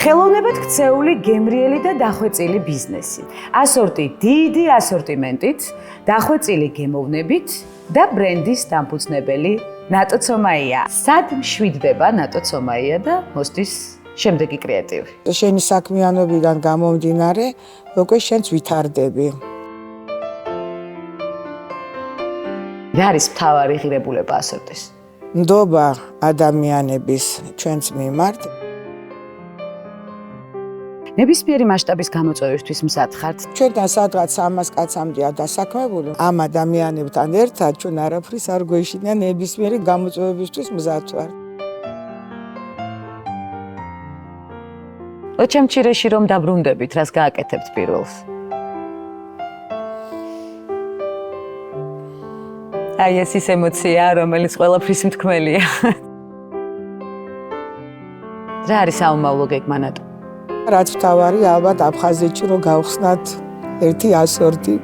ხელოვნებად ქცეული გემრიელი და დახვეწილი ბიზნესი. ასორტი დიდი ასორტიმენტით, დახვეწილი გემოვნებით და ბრენდის დამფუძნებელი ნატო ცომაია. სად მშვიდდება ნატო ცომაია და მოსდის შემდეგი კრეატივი? შენი საქმიანობიდან გამომდინარე, უკვე შენც ვითარდები. რა არის მთავარი ღირებულება ასორტის? ნდობა ადამიანების ჩვენს მიმართ. ნებისმიერი მასშტაბის გამოწვევისთვის მზად ხართ? ჩვენთან სადღაც 300 კაცამდეა დასაქმებული. ამ ადამიანებთან ერთად ჩვენ არაფრის არ გვეშინია, ნებისმიერი გამოწვევებისთვის მზად ვარ. ოჩამჩირეში რომ დაბრუნდებით, რას გააკეთებთ პირველს? აი ეს ის ემოცია, რომელიც ყველაფრის მთქმელია. რა არის საომავლო გეგმა ნატო? რაც მთავარი, ალბათ აფხაზეთში რომ გავხსნათ ერთი ასორტი.